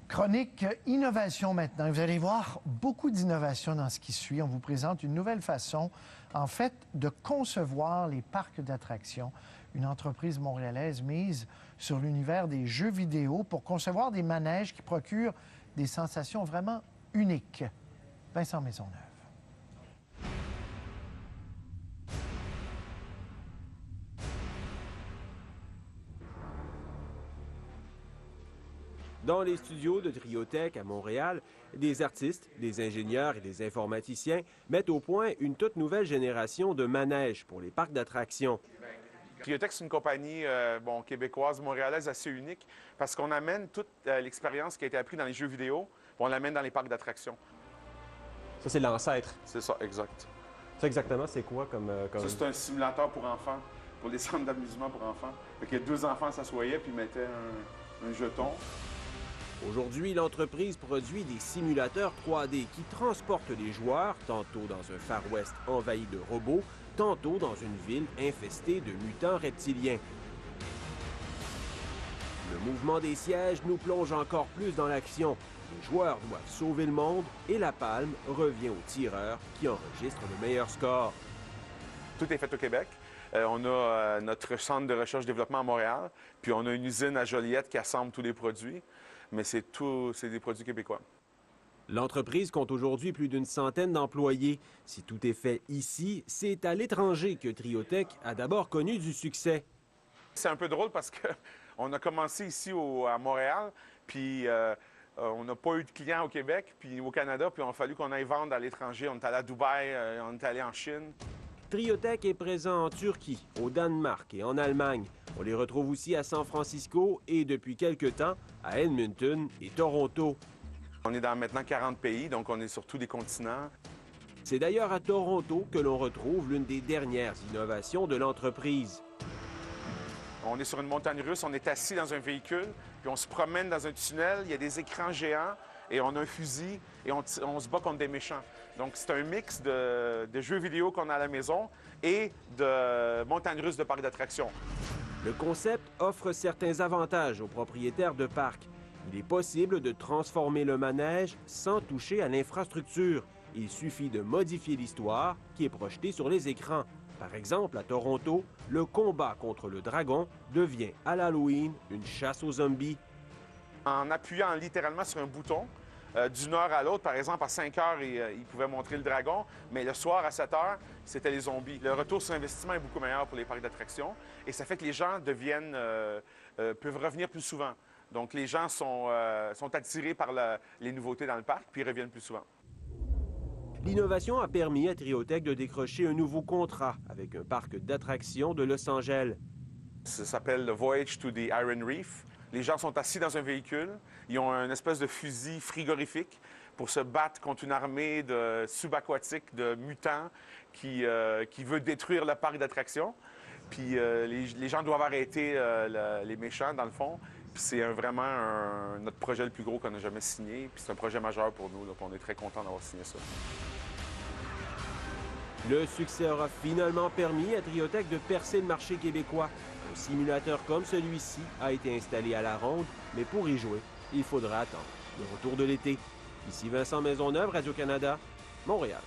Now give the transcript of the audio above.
Chronique innovation maintenant. Vous allez voir beaucoup d'innovation dans ce qui suit. On vous présente une nouvelle façon, en fait, de concevoir les parcs d'attractions. Une entreprise montréalaise mise sur l'univers des jeux vidéo pour concevoir des manèges qui procurent des sensations vraiment uniques. Vincent Maisonneuve. Dans les studios de Triotech à Montréal, des artistes, des ingénieurs et des informaticiens mettent au point une toute nouvelle génération de manèges pour les parcs d'attractions. Triotech, c'est une compagnie québécoise, montréalaise assez unique parce qu'on amène toute l'expérience qui a été apprise dans les jeux vidéo, puis on l'amène dans les parcs d'attractions. Ça, c'est l'ancêtre. C'est ça, exact. Ça, exactement, c'est quoi comme... Ça, c'est un simulateur pour enfants, pour les centres d'amusement pour enfants. Fait que 2 enfants s'assoyaient puis mettaient un jeton. Aujourd'hui, l'entreprise produit des simulateurs 3D qui transportent les joueurs, tantôt dans un Far West envahi de robots, tantôt dans une ville infestée de mutants reptiliens. Le mouvement des sièges nous plonge encore plus dans l'action. Les joueurs doivent sauver le monde et la palme revient au tireur qui enregistre le meilleur score. Tout est fait au Québec. On a notre centre de recherche-développement à Montréal, puis on a une usine à Joliette qui assemble tous les produits. Mais c'est des produits québécois. L'entreprise compte aujourd'hui plus d'une centaine d'employés. Si tout est fait ici, c'est à l'étranger que Triotech a d'abord connu du succès. C'est un peu drôle parce qu'on a commencé ici à Montréal, puis on n'a pas eu de clients au Québec, puis au Canada, puis il a fallu qu'on aille vendre à l'étranger. On est allé à Dubaï, on est allé en Chine. Triotech est présent en Turquie, au Danemark et en Allemagne. On les retrouve aussi à San Francisco et depuis quelque temps à Edmonton et Toronto. On est dans maintenant 40 pays, donc on est sur tous les continents. C'est d'ailleurs à Toronto que l'on retrouve l'une des dernières innovations de l'entreprise. On est sur une montagne russe, on est assis dans un véhicule, puis on se promène dans un tunnel, il y a des écrans géants et on a un fusil et on se bat contre des méchants. Donc c'est un mix de jeux vidéo qu'on a à la maison et de montagne russe de parcs d'attractions. Le concept offre certains avantages aux propriétaires de parcs. Il est possible de transformer le manège sans toucher à l'infrastructure. Il suffit de modifier l'histoire qui est projetée sur les écrans. Par exemple, à Toronto, le combat contre le dragon devient à l'Halloween une chasse aux zombies. En appuyant littéralement sur un bouton, d'une heure à l'autre, par exemple, à 5 heures, il pouvait montrer le dragon, mais le soir, à 7 heures, c'était les zombies. Le retour sur investissement est beaucoup meilleur pour les parcs d'attractions et ça fait que les gens peuvent revenir plus souvent. Donc, les gens sont attirés par les nouveautés dans le parc, puis ils reviennent plus souvent. L'innovation a permis à Triotech de décrocher un nouveau contrat avec un parc d'attractions de Los Angeles. Ça s'appelle le Voyage to the Iron Reef. Les gens sont assis dans un véhicule, ils ont une espèce de fusil frigorifique pour se battre contre une armée de subaquatiques, de mutants qui veut détruire le parc d'attractions. Puis les gens doivent arrêter les méchants, dans le fond. Puis c'est vraiment notre projet le plus gros qu'on a jamais signé. Puis c'est un projet majeur pour nous, là, puis on est très contents d'avoir signé ça. Le succès aura finalement permis à Triotech de percer le marché québécois. Un simulateur comme celui-ci a été installé à la ronde, mais pour y jouer, il faudra attendre le retour de l'été. Ici Vincent Maisonneuve, Radio-Canada, Montréal.